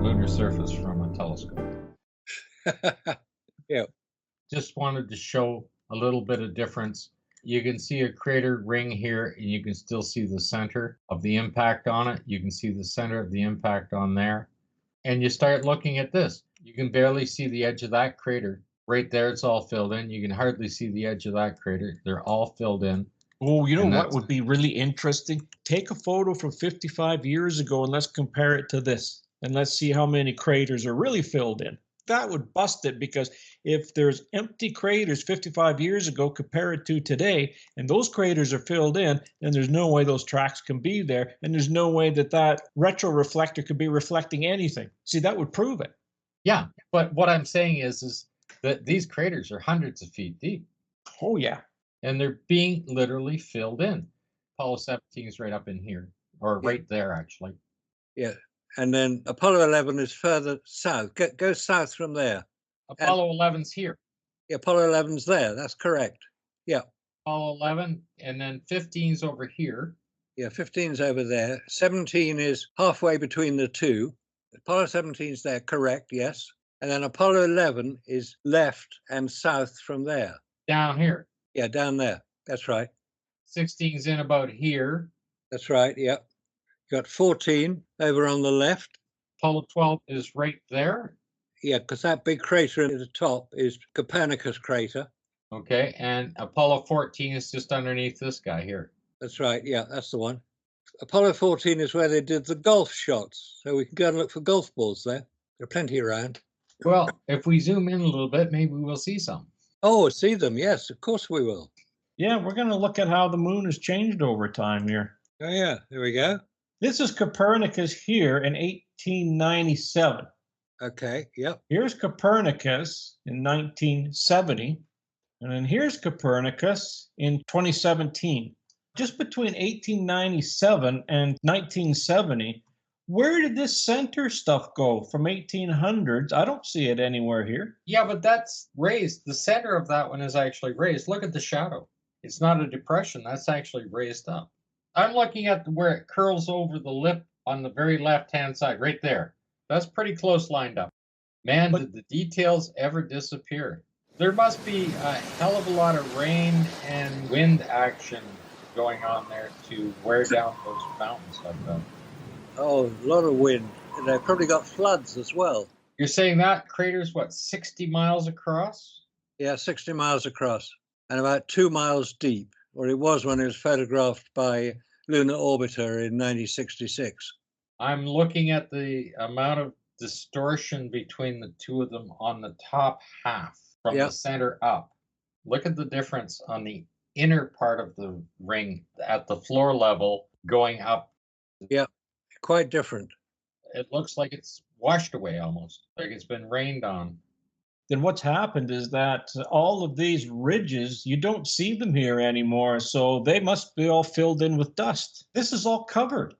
lunar surface from a telescope. Yeah. Just wanted to show a little bit of difference. You can see a crater ring here, and you can still see the center of the impact on it. You can see the center of the impact on there. And you start looking at this. You can barely see the edge of that crater. Right there, it's all filled in. You can hardly see the edge of that crater. They're all filled in. Oh, you know what would be really interesting? Take a photo from 55 years ago and let's compare it to this. And let's see how many craters are really filled in. That would bust it, because if there's empty craters 55 years ago, compare it to today, and those craters are filled in, then there's no way those tracks can be there, and there's no way that that retroreflector could be reflecting anything. See, that would prove it. Yeah, but what I'm saying is that these craters are hundreds of feet deep. Oh, yeah. And they're being literally filled in. Apollo 17 is right up in here, or right there, actually. Yeah. And then Apollo 11 is further south. Go south from there. Apollo 11's here. Yeah, Apollo 11's there. That's correct. Yeah. Apollo 11, and then 15's over here. Yeah, 15's over there. 17 is halfway between the two. Apollo 17's there, correct, yes. And then Apollo 11 is left and south from there. Down here. Yeah, down there. That's right. 16's in about here. That's right, yeah. You got 14 over on the left. Apollo 12 is right there. Yeah, because that big crater at the top is Copernicus crater. Okay, and Apollo 14 is just underneath this guy here. That's right, yeah, that's the one. Apollo 14 is where they did the golf shots, so we can go and look for golf balls there. There are plenty around. Well, if we zoom in a little bit, maybe we'll see some. Oh, see them, yes, of course we will. Yeah, we're going to look at how the moon has changed over time here. Oh, yeah, there we go. This is Copernicus here in 1897. Okay, yep. Here's Copernicus in 1970, and then here's Copernicus in 2017. Just between 1897 and 1970, where did this center stuff go from 1800s? I don't see it anywhere here. Yeah, but that's raised. The center of that one is actually raised. Look at the shadow. It's not a depression. That's actually raised up. I'm looking at where it curls over the lip on the very left-hand side, right there. That's pretty close lined up. Man, did the details ever disappear? There must be a hell of a lot of rain and wind action going on there to wear down those mountains like that. Oh, a lot of wind. And they've probably got floods as well. You're saying that crater's, what, 60 miles across? Yeah, 60 miles across and about 2 miles deep, or it was when it was photographed by Lunar Orbiter in 1966. I'm looking at the amount of distortion between the two of them on the top half from the center up. Look at the difference on the inner part of the ring at the floor level going up. Yeah, quite different. It looks like it's washed away almost, like it's been rained on. Then what's happened is that all of these ridges, you don't see them here anymore, so they must be all filled in with dust. This is all covered.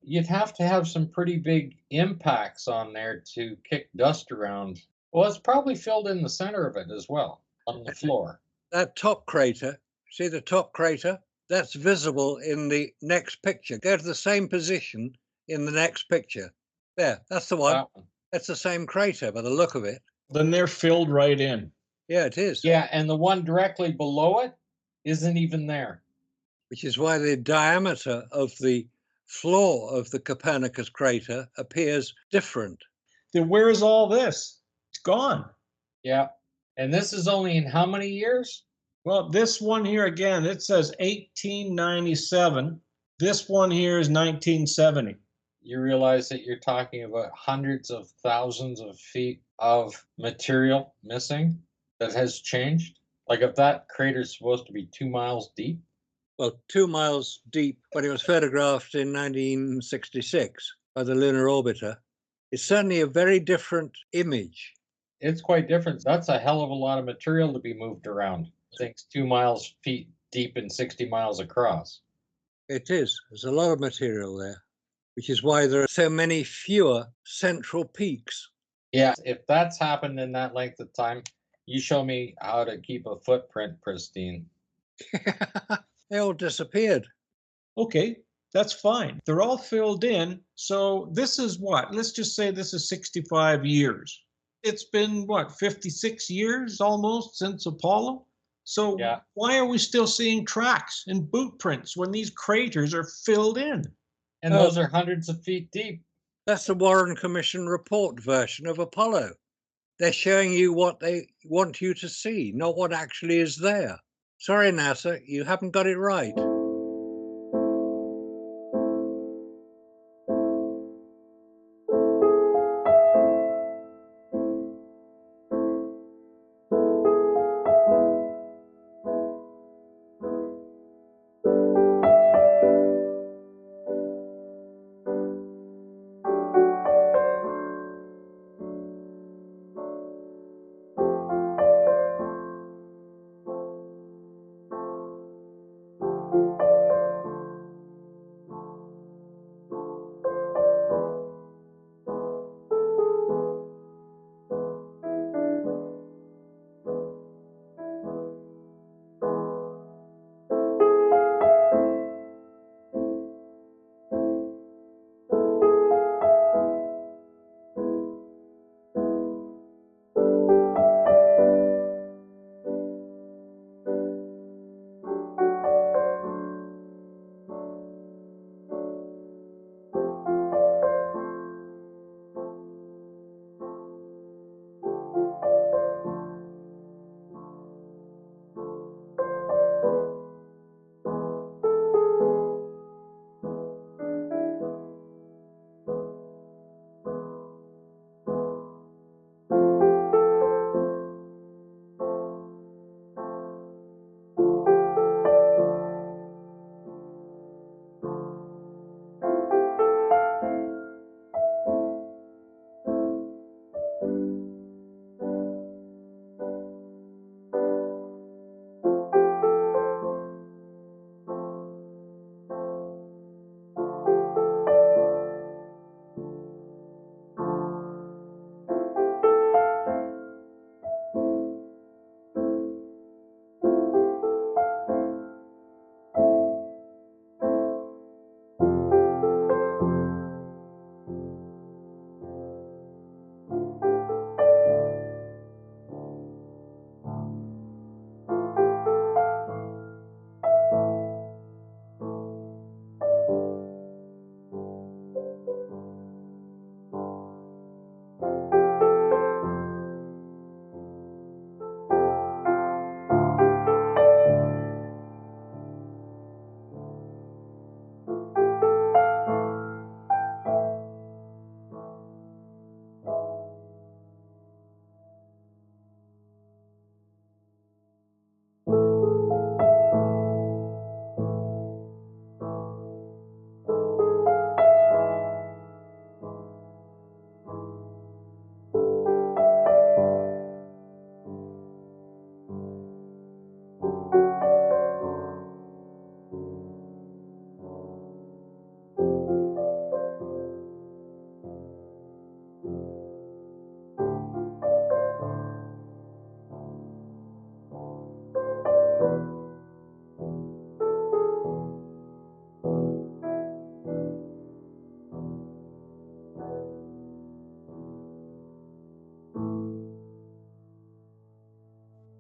You'd have to have some pretty big impacts on there to kick dust around. Well, it's probably filled in the center of it as well, on the floor. That top crater, see the top crater? That's visible in the next picture. Go to the same position in the next picture. There, that's the one. That one. That's the same crater by the look of it. Then they're filled right in. Yeah, it is. Yeah, and the one directly below it isn't even there. Which is why the diameter of the floor of the Copernicus crater appears different. Then where is all this? It's gone. Yeah, and this is only in how many years? Well, this one here again, it says 1897. This one here is 1970. You realize that you're talking about hundreds of thousands of feet of material missing that has changed? Like if that crater is supposed to be 2 miles deep? Well, 2 miles deep when it was photographed in 1966 by the Lunar Orbiter. It's certainly a very different image. It's quite different. That's a hell of a lot of material to be moved around. Things 2 feet deep and 60 miles across. It is. There's a lot of material there, which is why there are so many fewer central peaks. Yeah, if that's happened in that length of time, you show me how to keep a footprint pristine. They all disappeared. Okay, That's fine. They're all filled in. So this is what? Let's just say this is 65 years. It's been what, 56 years almost since Apollo? So Yeah. why are we still seeing tracks and boot prints when these craters are filled in? And Oh. those are hundreds of feet deep. That's the Warren Commission report version of Apollo. They're showing you what they want you to see, not what actually is there. Sorry, NASA, you haven't got it right.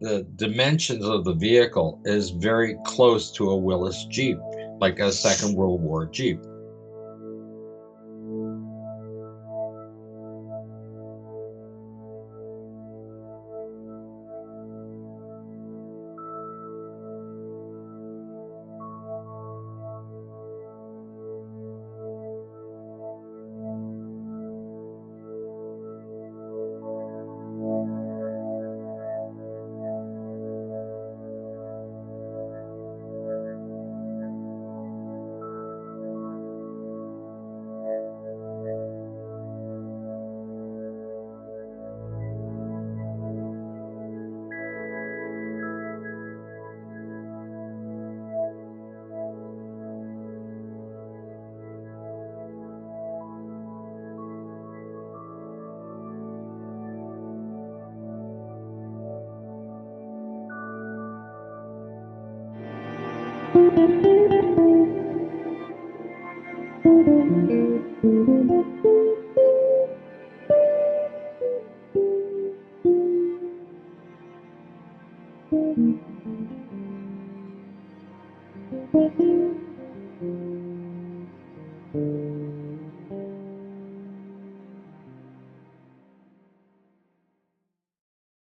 The dimensions of the vehicle is very close to a Willis Jeep, like a Second World War Jeep.